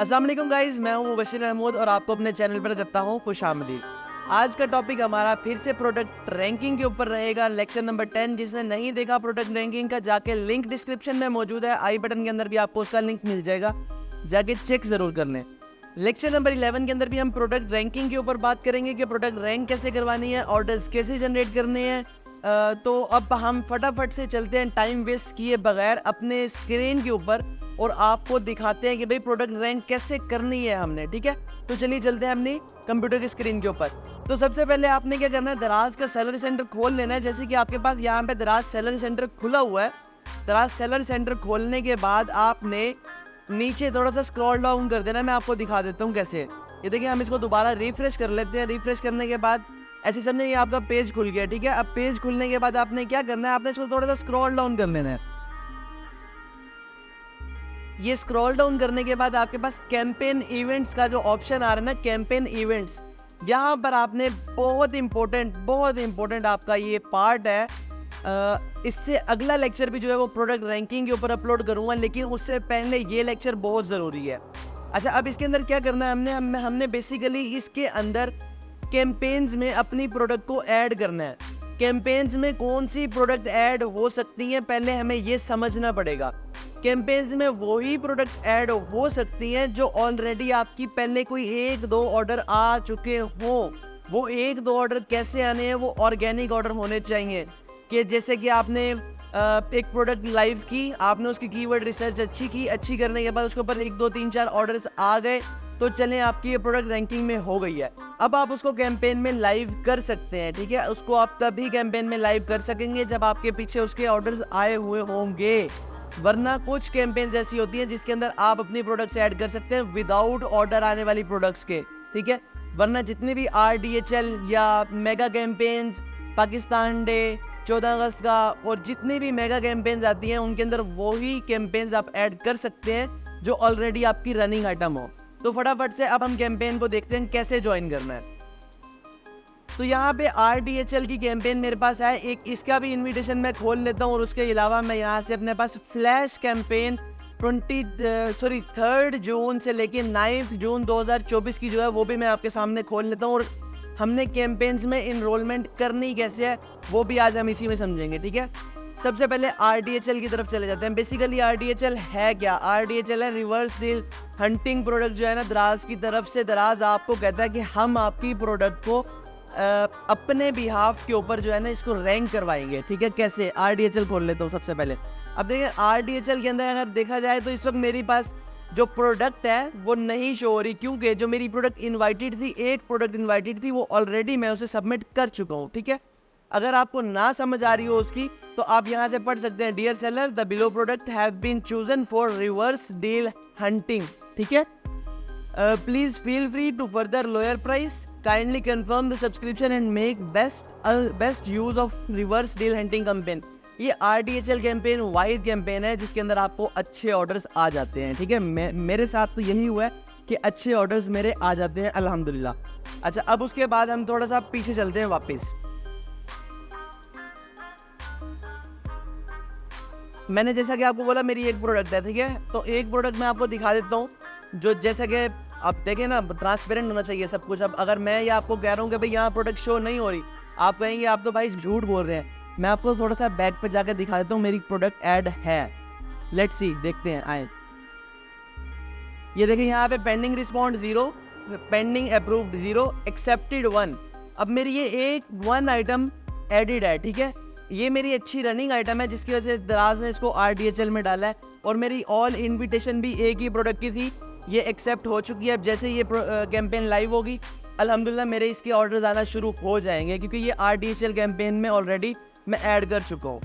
अस्सलाम वालेकुम गाइस, मैं हूं मुबशिर महमूद और आपको अपने चैनल पर करता हूं खुशामदीद। आज का टॉपिक हमारा फिर से प्रोडक्ट रैंकिंग के ऊपर रहेगा, लेक्चर नंबर 10। जिसने नहीं देखा प्रोडक्ट रैंकिंग का, जाके लिंक डिस्क्रिप्शन में मौजूद है, आई बटन के अंदर भी आपको उसका लिंक मिल जाएगा, जाके चेक ज़रूर कर लें। लेक्चर नंबर 11 के अंदर भी हम प्रोडक्ट रैंकिंग के ऊपर बात करेंगे कि प्रोडक्ट रैंक कैसे करवानी है, ऑर्डर्स कैसे जनरेट करने हैं। तो अब हम फटाफट से चलते हैं टाइम वेस्ट किए बगैर अपने स्क्रीन के ऊपर और आपको दिखाते हैं कि भाई प्रोडक्ट रैंक कैसे करनी है हमने। ठीक है, तो चलिए चलते हैं अपनी कंप्यूटर की स्क्रीन के ऊपर। तो सबसे पहले आपने क्या करना है, दराज का सैलरी सेंटर खोल लेना है। जैसे कि आपके पास यहाँ पे दराज सैलरी सेंटर खुला हुआ है। दराज सैलरी सेंटर खोलने के बाद आपने नीचे थोड़ा सा स्क्रॉल डाउन कर देना। मैं आपको दिखा देता हूँ कैसे। ये देखिए, हम इसको दोबारा रिफ्रेश कर लेते हैं। रिफ्रेश करने के बाद ऐसे समझे ये आपका पेज खुल गया। ठीक है, अब पेज खुलने के बाद आपने क्या करना है, आपने इसको थोड़ा सा स्क्रॉल डाउन कर लेना है। ये स्क्रॉल डाउन करने के बाद आपके पास कैंपेन इवेंट्स का जो ऑप्शन आ रहा है ना, कैंपेन इवेंट्स, यहाँ पर आपने बहुत इंपॉर्टेंट आपका ये पार्ट है। इससे अगला लेक्चर भी जो है वो प्रोडक्ट रैंकिंग के ऊपर अपलोड करूँगा, लेकिन उससे पहले ये लेक्चर बहुत ज़रूरी है। अच्छा, अब इसके अंदर क्या करना है, हमने बेसिकली इसके अंदर कैंपेन्स में अपनी प्रोडक्ट को ऐड करना है। कैंपेन्स में कौन सी प्रोडक्ट ऐड हो सकती हैं, पहले हमें ये समझना पड़ेगा। कैंपेन्स में वही प्रोडक्ट ऐड हो सकती हैं जो ऑलरेडी आपकी पहले कोई 1-2 ऑर्डर आ चुके हों। वो 1-2 ऑर्डर कैसे आने हैं, वो ऑर्गेनिक ऑर्डर होने चाहिए। कि जैसे कि आपने एक प्रोडक्ट लाइव की, आपने उसकी कीवर्ड रिसर्च अच्छी करने के बाद उसके ऊपर 1, 2, 3, 4 ऑर्डर्स आ गए, तो चलें आपकी ये प्रोडक्ट रैंकिंग में हो गई है। अब आप उसको कैंपेन में लाइव कर सकते हैं। ठीक है, उसको आप तभी कैंपेन में लाइव कर सकेंगे जब आपके पीछे उसके ऑर्डर्स आए हुए होंगे। वरना कुछ कैंपेन्स ऐसी होती हैं जिसके अंदर आप अपनी प्रोडक्ट्स ऐड कर सकते हैं विदाउट ऑर्डर आने वाली प्रोडक्ट्स के। ठीक है, वरना जितनी भी RDHL या मेगा कैंपेन्स, पाकिस्तान डे, 14 अगस्त का और जितनी भी मेगा कैंपेन्स आती हैं, उनके अंदर वही कैंपेन्स आप ऐड कर सकते हैं जो ऑलरेडी आपकी रनिंग आइटम हो। तो फटाफट से अब हम कैंपेन को देखते हैं कैसे ज्वाइन करना है। तो यहाँ पे RDHL की कैंपेन मेरे पास है एक, इसका भी इनविटेशन मैं खोल लेता हूँ और उसके अलावा मैं यहाँ से अपने पास फ्लैश कैंपेन 3 जून से लेके 9 जून 2024 की जो है वो भी मैं आपके सामने खोल लेता हूँ। और हमने कैंपेन्स में इनरोलमेंट करनी कैसे है वो भी आज हम इसी में समझेंगे। ठीक है, सबसे पहले RDHL की तरफ चले जाते हैं। बेसिकली RDHL है क्या? RDHL है रिवर्स डील हंटिंग प्रोडक्ट जो है ना दराज की तरफ से। दराज आपको कहता है कि हम आपकी प्रोडक्ट को अपने बिहाफ के ऊपर जो है ना इसको रैंक करवाएंगे। ठीक है, कैसे? RDHL खोल लेता हूँ सबसे पहले। अब देखिए RDHL के अंदर अगर देखा जाए तो इस वक्त मेरे पास जो प्रोडक्ट है वो नहीं शो हो रही, क्योंकि जो मेरी प्रोडक्ट इनवाइटेड थी, एक प्रोडक्ट इनवाइटेड थी, वो ऑलरेडी मैं उसे सबमिट कर चुका हूँ। ठीक है, अगर आपको ना समझ आ रही हो उसकी तो आप यहाँ से पढ़ सकते हैं, dear seller the below product have been chosen for reverse deal hunting. ठीक है, please feel free to further lower price, kindly confirm the subscription and make best use of reverse deal hunting campaign. ये RDHL campaign wide campaign है जिसके अंदर आपको अच्छे orders आ जाते हैं। ठीक है, मेरे साथ तो यही हुआ है कि अच्छे ऑर्डर्स मेरे आ जाते हैं अल्हम्दुलिल्लाह। अच्छा, अब उसके बाद हम थोड़ा सा पीछे चलते हैं वापस। मैंने जैसा कि आपको बोला मेरी एक प्रोडक्ट है। ठीक है, तो एक प्रोडक्ट मैं आपको दिखा देता हूँ जो जैसा कि आप देखें ना, ट्रांसपेरेंट होना चाहिए सब कुछ। अब अगर मैं या आपको कह रहा हूँ कि भाई यहाँ प्रोडक्ट शो नहीं हो रही, आप कहेंगे आप तो भाई झूठ बोल रहे हैं। मैं आपको थोड़ा सा बैक पे जाकर दिखा देता हूँ, मेरी प्रोडक्ट ऐड है। लेट्स सी, देखते हैं, आए। ये देखिए यहाँ पे pending respond 0, pending approved 0, accepted 1। अब मेरी ये 1 आइटम एडिड है। ठीक है, ये मेरी अच्छी रनिंग आइटम है जिसकी वजह से दराज ने इसको RDHL में डाला है। और मेरी ऑल इनविटेशन भी एक ही प्रोडक्ट की थी, ये एक्सेप्ट हो चुकी है। अब जैसे ये कैंपेन लाइव होगी अल्हम्दुलिल्लाह मेरे इसके ऑर्डर्स आना शुरू हो जाएंगे, क्योंकि ये RDHL कैंपेन में ऑलरेडी मैं ऐड कर चुका हूँ।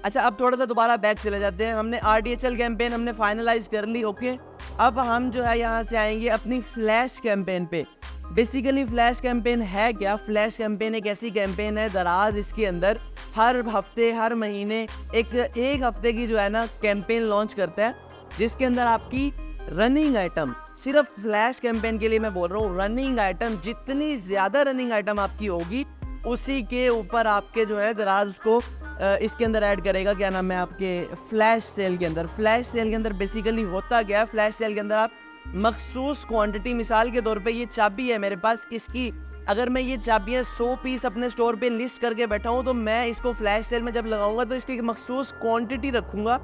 अच्छा, अब थोड़ा सा दोबारा बैक चले जाते हैं। हमने RDHL कैंपेन हमने फाइनलाइज कर ली। ओके, अब हम जो है यहाँ से आएंगे अपनी फ्लैश कैंपेन पे। बेसिकली फ्लैश कैंपेन है क्या? फ्लैश कैंपेन एक ऐसी कैंपेन है, दराज इसके अंदर हर हफ्ते हर महीने एक हफ्ते की जो है ना कैंपेन लॉन्च करता है, जिसके अंदर आपकी रनिंग आइटम, सिर्फ फ्लैश कैंपेन के लिए मैं बोल रहा हूँ, रनिंग आइटम, जितनी ज़्यादा रनिंग आइटम आपकी होगी उसी के ऊपर आपके जो है दराज को इसके अंदर ऐड करेगा, क्या नाम है आपके, फ्लैश सेल के अंदर। फ्लैश सेल के अंदर बेसिकली होता क्या है, फ्लैश सेल के अंदर आप मखसूस क्वांटिटी, मिसाल के तौर पे ये चाबी है मेरे पास, इसकी अगर मैं ये चाबियाँ 100 पीस अपने स्टोर पे लिस्ट करके बैठा हूँ, तो मैं इसको फ्लैश सेल में जब लगाऊंगा तो इसकी एक मखसूस क्वांटिटी रखूँगा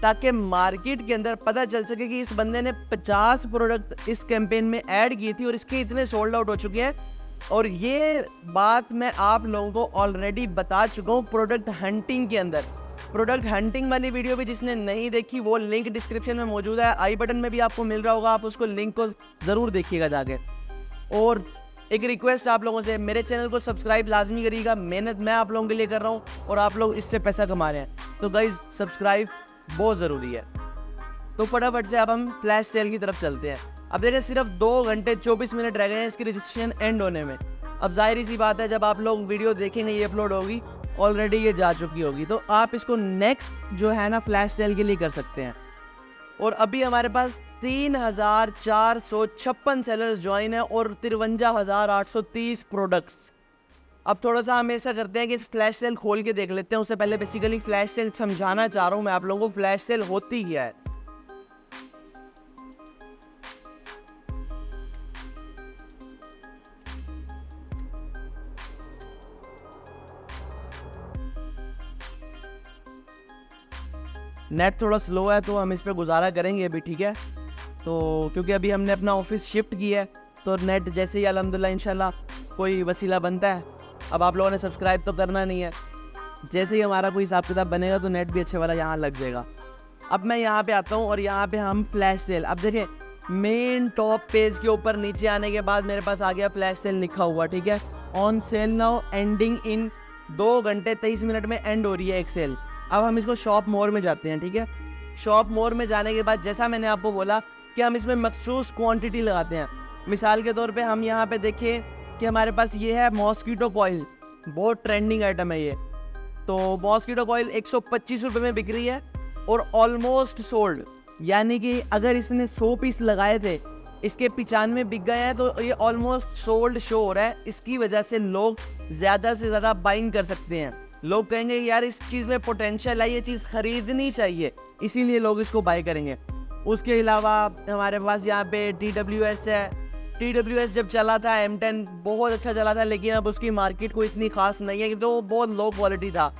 ताकि मार्केट के अंदर पता चल सके कि इस बंदे ने 50 प्रोडक्ट इस कैंपेन में ऐड की थी और इसके इतने सोल्ड आउट हो चुके हैं। और ये बात मैं आप लोगों को ऑलरेडी बता चुका हूँ प्रोडक्ट हंटिंग के अंदर। प्रोडक्ट हंटिंग वाली वीडियो भी जिसने नहीं देखी वो लिंक डिस्क्रिप्शन में मौजूद है, आई बटन में भी आपको मिल रहा होगा, आप उसको लिंक को ज़रूर देखिएगा जाके। और एक रिक्वेस्ट आप लोगों से, मेरे चैनल को सब्सक्राइब लाजमी करिएगा, मेहनत मैं आप लोगों के लिए कर रहा हूँ और आप लोग इससे पैसा कमा रहे हैं, तो गाइज सब्सक्राइब बहुत ज़रूरी है। तो फटाफट से अब हम फ्लैश सेल की तरफ चलते हैं। अब देखें सिर्फ 2 घंटे 24 मिनट रह गए हैं इसकी रजिस्ट्रेशन एंड होने में। अब जाहिर सी बात है जब आप लोग वीडियो देखेंगे ये अपलोड होगी, ऑलरेडी ये जा चुकी होगी, तो आप इसको नेक्स्ट जो है ना फ्लैश सेल के लिए कर सकते हैं। और अभी हमारे पास 3,456 सेलर्स ज्वाइन है और 53,830 प्रोडक्ट्स। अब थोड़ा सा हम ऐसा करते हैं कि इस फ्लैश सेल खोल के देख लेते हैं। उससे पहले बेसिकली फ्लैश सेल समझाना चाह रहा हूँ मैं आप लोगों को, फ्लैश सेल होती क्या है। नेट थोड़ा स्लो है तो हम इस पर गुजारा करेंगे अभी, ठीक है। तो क्योंकि अभी हमने अपना ऑफिस शिफ्ट किया है तो नेट जैसे ही अल्हम्दुलिल्लाह इंशाल्लाह कोई वसीला बनता है, अब आप लोगों ने सब्सक्राइब तो करना नहीं है, जैसे ही हमारा कोई हिसाब किताब बनेगा तो नेट भी अच्छे वाला यहाँ लग जाएगा। अब मैं यहाँ पे आता हूँ और यहाँ पे हम फ्लैश सेल, अब देखें मेन टॉप पेज के ऊपर नीचे आने के बाद मेरे पास आ गया फ्लैश सेल लिखा हुआ, ठीक है। On sale now ending in 2 घंटे 23 मिनट में एंड हो रही है एक सेल। अब हम इसको शॉप मोर में जाते हैं, ठीक है। शॉप मोर में जाने के बाद जैसा मैंने आपको बोला कि हम इसमें मखसूस क्वांटिटी लगाते हैं। मिसाल के तौर पे हम यहाँ पे देखें कि हमारे पास ये है मॉस्कीटो कॉइल, बहुत ट्रेंडिंग आइटम है ये। तो मॉस्कीटो कॉइल 125 रुपये में बिक रही है और ऑलमोस्ट सोल्ड, यानी कि अगर इसने 100 पीस लगाए थे, इसके 95 बिक गए हैं, तो ये ऑलमोस्ट सोल्ड शो हो रहा है। इसकी वजह से लोग ज़्यादा से ज़्यादा बाइंग कर सकते हैं। लोग कहेंगे यार इस चीज़ में पोटेंशियल है, ये चीज़ ख़रीदनी चाहिए, इसीलिए लोग इसको बाय करेंगे। उसके अलावा हमारे पास यहाँ पे TWS है। TWS जब चला था M10 बहुत अच्छा चला था, लेकिन अब उसकी मार्केट को इतनी खास नहीं है क्योंकि वो बहुत लो क्वालिटी था।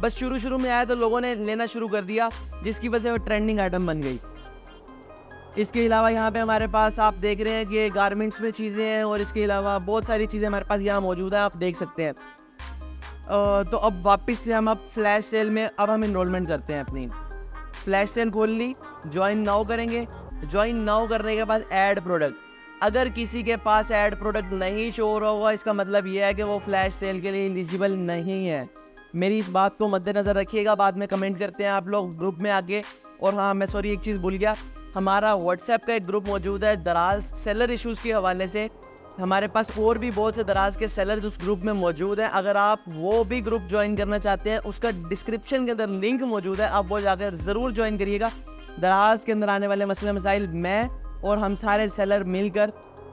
बस शुरू में आया तो लोगों ने लेना शुरू कर दिया, जिसकी वजह से वो ट्रेंडिंग आइटम बन गई। इसके अलावा यहाँ पे हमारे पास आप देख रहे हैं कि गारमेंट्स में चीज़ें हैं और इसके अलावा बहुत सारी चीज़ें हमारे पास यहाँ मौजूद है, आप देख सकते हैं। तो अब वापस से हम फ्लैश सेल में अब हम इनरोलमेंट करते हैं अपनी। फ्लैश सेल खोल ली, ज्वाइन नाउ करेंगे। ज्वाइन नाउ करने के बाद ऐड प्रोडक्ट, अगर किसी के पास ऐड प्रोडक्ट नहीं शो हो रहा होगा इसका मतलब ये है कि वो फ्लैश सेल के लिए एलिजिबल नहीं है। मेरी इस बात को मद्देनज़र रखिएगा, बाद में कमेंट करते हैं आप लोग ग्रुप में आके। और हाँ मैं सॉरी एक चीज़ भूल गया, हमारा व्हाट्सएप का एक ग्रुप मौजूद है दराज सेलर इश्यूज़ के हवाले से। हमारे पास और भी बहुत से दराज के सेलर्स उस ग्रुप में मौजूद हैं। अगर आप वो भी ग्रुप ज्वाइन करना चाहते हैं, उसका डिस्क्रिप्शन के अंदर लिंक मौजूद है, आप वो जाकर ज़रूर ज्वाइन करिएगा। दराज के अंदर आने वाले मसले मसाइल मैं और हम सारे सेलर मिलकर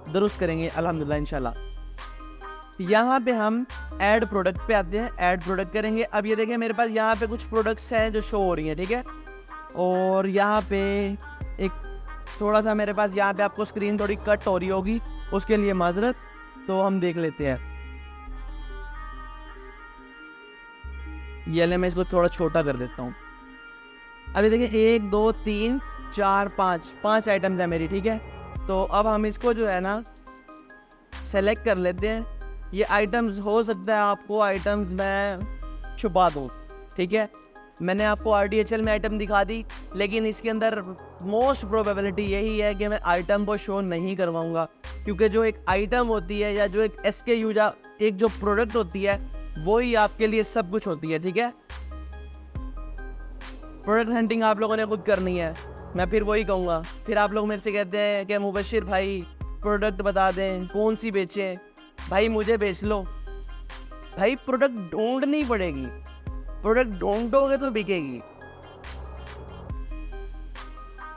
दुरुस्त करेंगे अल्हम्दुलिल्लाह इंशाल्लाह। यहाँ पे हम ऐड प्रोडक्ट पे आते हैं, ऐड प्रोडक्ट करेंगे। अब ये देखें मेरे पास यहाँ पे कुछ प्रोडक्ट्स हैं जो शो हो रही हैं, ठीक है। और यहाँ पे एक थोड़ा सा मेरे पास यहाँ पे आपको स्क्रीन थोड़ी कट हो रही होगी, उसके लिए माजरत, तो हम देख लेते हैं। ये मैं इसको थोड़ा छोटा कर देता हूँ। अभी देखिए 1 2 3 4 5 आइटम्स है मेरी, ठीक है। तो अब हम इसको जो है ना सेलेक्ट कर लेते हैं। ये आइटम्स हो सकता है आपको आइटम्स मैं छुपा दूँ, ठीक है। मैंने आपको RDHL में आइटम दिखा दी, लेकिन इसके अंदर मोस्ट प्रोबेबिलिटी यही है कि मैं आइटम को शो नहीं करवाऊँगा, क्योंकि जो एक आइटम होती है या जो एक SKU या एक जो प्रोडक्ट होती है वही आपके लिए सब कुछ होती है, ठीक है। प्रोडक्ट हंटिंग आप लोगों ने खुद करनी है, मैं फिर वही कहूँगा। फिर आप लोग मेरे से कहते हैं कि मुबशिर भाई प्रोडक्ट बता दें कौन सी बेचें। भाई मुझे बेच लो भाई, प्रोडक्ट ढूंढनी पड़ेगी, प्रोडक्ट ढूंढोगे तो बिकेगी।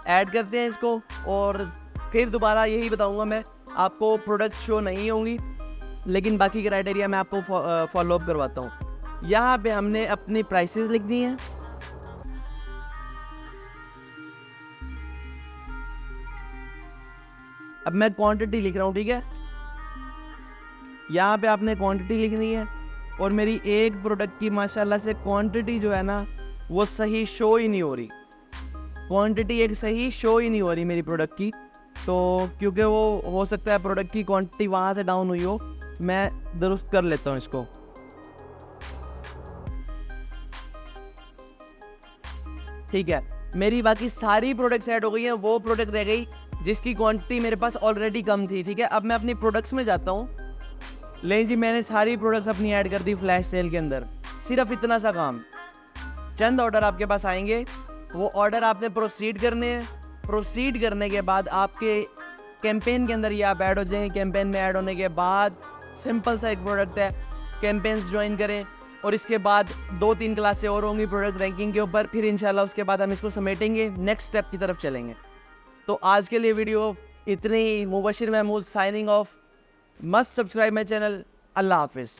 ऐड करते हैं इसको और फिर दोबारा यही बताऊंगा मैं आपको, प्रोडक्ट्स शो नहीं होंगी लेकिन बाकी क्राइटेरिया मैं आपको फॉलो अप करवाता हूँ। यहाँ पे हमने अपनी प्राइसेस लिख दी हैं। अब मैं क्वांटिटी लिख रहा हूँ, ठीक है। यहाँ पे आपने क्वांटिटी लिखनी है और मेरी एक प्रोडक्ट की माशाल्लाह से क्वांटिटी जो है ना वो सही शो ही नहीं हो रही। क्वांटिटी एक सही शो ही नहीं हो रही मेरी प्रोडक्ट की, तो क्योंकि वो हो सकता है प्रोडक्ट की क्वांटिटी वहाँ से डाउन हुई हो। मैं दुरुस्त कर लेता हूँ इसको। ठीक है, मेरी बाकी सारी प्रोडक्ट्स ऐड हो गई हैं, वो प्रोडक्ट रह गई जिसकी क्वांटिटी मेरे पास ऑलरेडी कम थी। ठीक है, अब मैं अपनी प्रोडक्ट्स में जाता हूँ। ले जी, मैंने सारी प्रोडक्ट्स अपनी ऐड कर दी फ्लैश सेल के अंदर। सिर्फ इतना सा काम, चंद ऑर्डर आपके पास आएंगे, वो ऑर्डर आपने प्रोसीड करने हैं। प्रोसीड करने के बाद आपके कैंपेन के अंदर ये आप ऐड हो जाएंगे। कैंपेन में ऐड होने के बाद सिंपल सा एक प्रोडक्ट है, कैंपेन्स ज्वाइन करें और इसके बाद 2-3 क्लासें और होंगी प्रोडक्ट रैंकिंग के ऊपर। फिर इंशाल्लाह उसके बाद हम इसको समेटेंगे, नेक्स्ट स्टेप की तरफ चलेंगे। तो आज के लिए वीडियो इतनी ही। Mubashir Mahmood signing off. Must subscribe my channel. अल्लाह हाफिज़।